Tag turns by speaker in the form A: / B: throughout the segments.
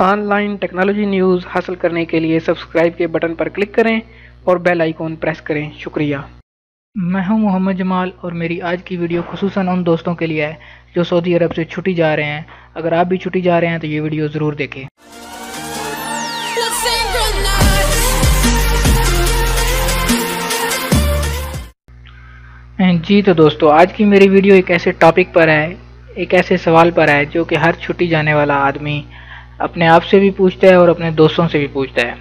A: On line technology news حاصل کرنے کے لیے سبسکرائب کے بٹن پر کلک کریں اور بیل آئیکن پریس کریں۔ شکریہ۔ میں ہوں محمد جمال اور میری آج کی ویڈیو خصوصاً ان دوستوں کے لیے ہے جو سعودی عرب سے چھٹی جا رہے ہیں۔ اگر آپ بھی چھٹی جا رہے ہیں تو یہ ویڈیو ضرور دیکھیں۔ جی تو دوستو، آج کی میری ویڈیو ایک ایسے ٹاپک پر ہے، ایک ایسے سوال پر ہے جو کہ ہر چھٹی جانے والا آدمی اپنے آپ سے بھی پوچھتا ہے اور اپنے دوستوں سے بھی پوچھتا ہے۔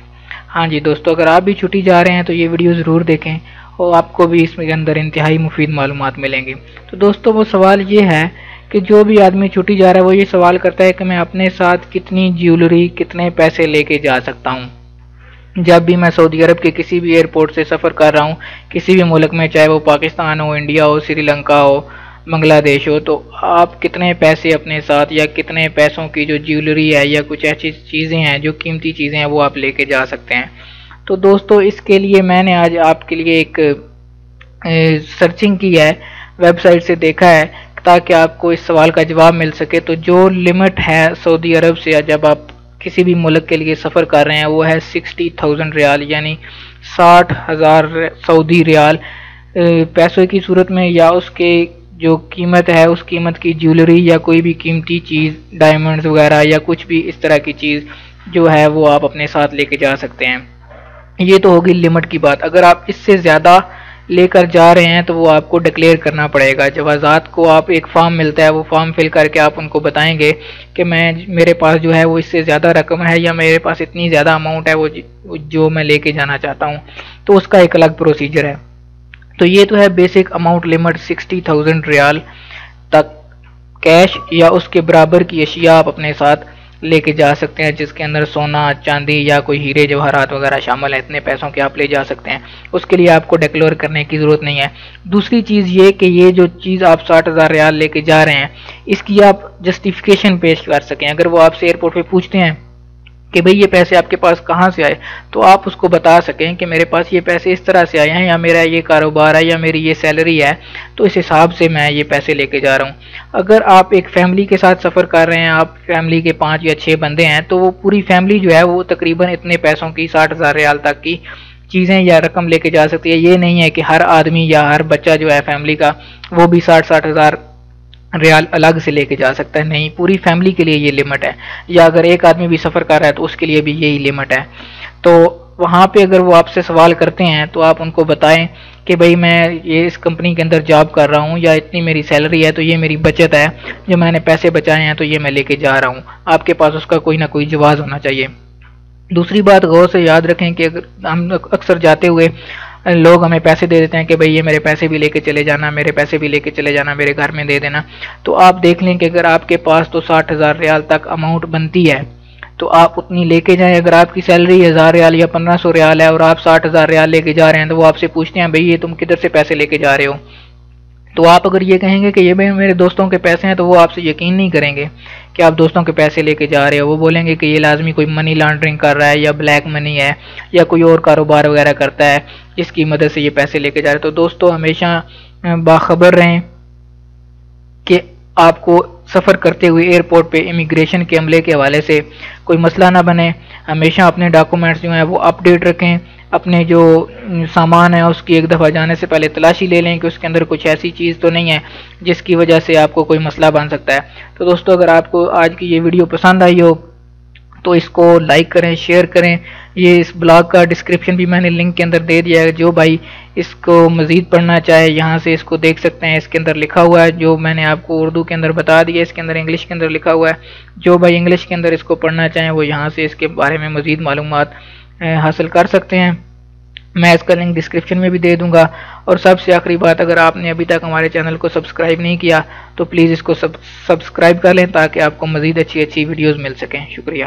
A: ہاں جی دوستو، اگر آپ بھی چھٹی جا رہے ہیں تو یہ ویڈیو ضرور دیکھیں اور آپ کو بھی اس کے اندر انتہائی مفید معلومات ملیں گی۔ تو دوستو، وہ سوال یہ ہے کہ جو بھی آدمی چھٹی جا رہا ہے وہ یہ سوال کرتا ہے کہ میں اپنے ساتھ کتنی جیولری، کتنے پیسے لے کے جا سکتا ہوں جب بھی میں سعودی عرب کے کسی بھی ایئرپورٹ سے سفر کر رہا ہوں، کسی بھی ملک میں، چاہے وہ پاکستان ہو، انڈیا ہو، سری لنکا ہو، بنگلہ دیش ہو، تو آپ کتنے پیسے اپنے ساتھ یا کتنے پیسوں کی جو جیولری ہے یا کچھ ایسی چیزیں ہیں جو قیمتی چیزیں ہیں وہ آپ لے کے جا سکتے ہیں۔ تو دوستو، اس کے لیے میں نے آج آپ کے لیے ایک سرچنگ کی ہے، ویب سائٹ سے دیکھا ہے تاکہ آپ کو اس سوال کا جواب مل سکے۔ تو جو لمٹ ہے سعودی عرب سے جب آپ کسی بھی ملک کے لیے سفر کر رہے ہیں وہ ہے 60,000 ریال، یعنی 60,000 سعودی ریال پیسوں کی صورت میں، یا اس کے جو قیمت ہے اس قیمت کی جیولری یا کوئی بھی قیمتی چیز، ڈائمنڈز وغیرہ یا کچھ بھی اس طرح کی چیز جو ہے وہ آپ اپنے ساتھ لے کے جا سکتے ہیں۔ یہ تو ہوگی لمٹ کی بات۔ اگر آپ اس سے زیادہ لے کر جا رہے ہیں تو وہ آپ کو ڈکلیئر کرنا پڑے گا۔ جوازات کو آپ ایک فارم ملتا ہے، وہ فارم فل کر کے آپ ان کو بتائیں گے کہ میرے پاس جو ہے وہ اس سے زیادہ رقم ہے یا میرے پاس اتنی زیادہ اماؤنٹ ہے وہ جو میں لے کے جانا چاہتا ہوں، تو اس کا ایک الگ پروسیجر ہے۔ تو یہ تو ہے بیسک اماؤنٹ لمٹ، 60,000 ریال تک کیش یا اس کے برابر کی اشیاء آپ اپنے ساتھ لے کے جا سکتے ہیں، جس کے اندر سونا، چاندی یا کوئی ہیرے جواہرات وغیرہ شامل ہیں۔ اتنے پیسوں کے آپ لے جا سکتے ہیں، اس کے لیے آپ کو ڈکلیئر کرنے کی ضرورت نہیں ہے۔ دوسری چیز یہ کہ یہ جو چیز آپ 60,000 ریال لے کے جا رہے ہیں اس کی آپ جسٹیفیکیشن پیش کر سکیں۔ اگر وہ آپ سے ایئرپورٹ پہ پوچھتے ہیں کہ بھئی یہ پیسے آپ کے پاس کہاں سے آئے، تو آپ اس کو بتا سکیں کہ میرے پاس یہ پیسے اس طرح سے آئے ہیں، یا میرا یہ کاروبار ہے، یا میری یہ سیلری ہے، تو اس حساب سے میں یہ پیسے لے کے جا رہا ہوں۔ اگر آپ ایک فیملی کے ساتھ سفر کر رہے ہیں، آپ فیملی کے 5 یا 6 بندے ہیں، تو وہ پوری فیملی جو ہے وہ تقریباً اتنے پیسوں کی 60,000 ریال تک کی چیزیں یا رقم لے کے جا سکتی ہے۔ یہ نہیں ہے کہ ہر آدمی یا ہر بچہ جو ہے فیملی کا وہ بھی 60,000 ریال الگ سے لے کے جا سکتا ہے، نہیں، پوری فیملی کے لیے یہ لمٹ ہے۔ یا اگر ایک آدمی بھی سفر کر رہا ہے تو اس کے لیے بھی یہی لمٹ ہے۔ تو وہاں پہ اگر وہ آپ سے سوال کرتے ہیں تو آپ ان کو بتائیں کہ بھئی میں یہ اس کمپنی کے اندر جاب کر رہا ہوں، یا اتنی میری سیلری ہے، تو یہ میری بچت ہے، جو میں نے پیسے بچائے ہیں تو یہ میں لے کے جا رہا ہوں۔ آپ کے پاس اس کا کوئی نہ کوئی جواز ہونا چاہیے۔ دوسری بات غور سے یاد رکھیں کہ ہم اکثر جاتے ہوئے لوگ ہمیں پیسے دے دیتے ہیں کہ بھئی یہ میرے پیسے بھی لے کے چلے جانا، میرے پیسے بھی لے کے چلے جانا، میرے گھر میں دے دینا۔ تو آپ دیکھ لیں کہ اگر آپ کے پاس تو 60,000 ریال تک اماؤنٹ بنتی ہے تو آپ اتنی لے کے جائیں۔ اگر آپ کی سیلری 1,000 ریال یا 1,500 ریال ہے اور آپ 60,000 ریال لے کے جا رہے ہیں تو وہ آپ سے پوچھتے ہیں بھئی یہ تم کدھر سے پیسے لے کے جا رہے ہو، تو آپ اگر یہ کہیں گے کہ یہ میرے دوستوں کے پیسے ہیں تو وہ آپ سے یقین نہیں کریں گے کہ آپ دوستوں کے پیسے لے کے جا رہے ہو۔ وہ بولیں گے کہ یہ لازمی کوئی منی لانڈرنگ کر رہا ہے، یا بلیک منی ہے، یا کوئی اور کاروبار وغیرہ کرتا ہے جس کی مدد سے یہ پیسے لے کے جا رہے ہیں۔ تو دوستو، ہمیشہ باخبر رہیں کہ آپ کو سفر کرتے ہوئے ایئرپورٹ پہ امیگریشن کے عملے کے حوالے سے کوئی مسئلہ نہ بنے۔ ہمیشہ اپنے ڈاکومنٹس جو ہیں وہ اپ ڈیٹ رکھیں۔ اپنے جو سامان ہے اس کی ایک دفعہ جانے سے پہلے تلاشی لے لیں کہ اس کے اندر کچھ ایسی چیز تو نہیں ہے جس کی وجہ سے آپ کو کوئی مسئلہ بن سکتا ہے۔ تو دوستو، اگر آپ کو آج کی یہ ویڈیو پسند آئی ہو تو اس کو لائک کریں، شیئر کریں۔ یہ اس بلاگ کا ڈسکرپشن بھی میں نے لنک کے اندر دے دیا ہے، جو بھائی اس کو مزید پڑھنا چاہے یہاں سے اس کو دیکھ سکتے ہیں۔ اس کے اندر لکھا ہوا ہے جو میں نے آپ کو اردو کے اندر بتا دیا، اس کے اندر انگلش کے اندر لکھا ہوا ہے۔ جو بھائی انگلش کے اندر اس کو پڑھنا چاہیں وہ یہاں سے اس کے بارے میں مزید معلومات حاصل کر سکتے ہیں۔ میں اس کا لنک ڈسکرپشن میں بھی دے دوں گا۔ اور سب سے آخری بات، اگر آپ نے ابھی تک ہمارے چینل کو سبسکرائب نہیں کیا تو پلیز اس کو سبسکرائب کر لیں تاکہ آپ کو مزید اچھی ویڈیوز مل سکیں۔ شکریہ۔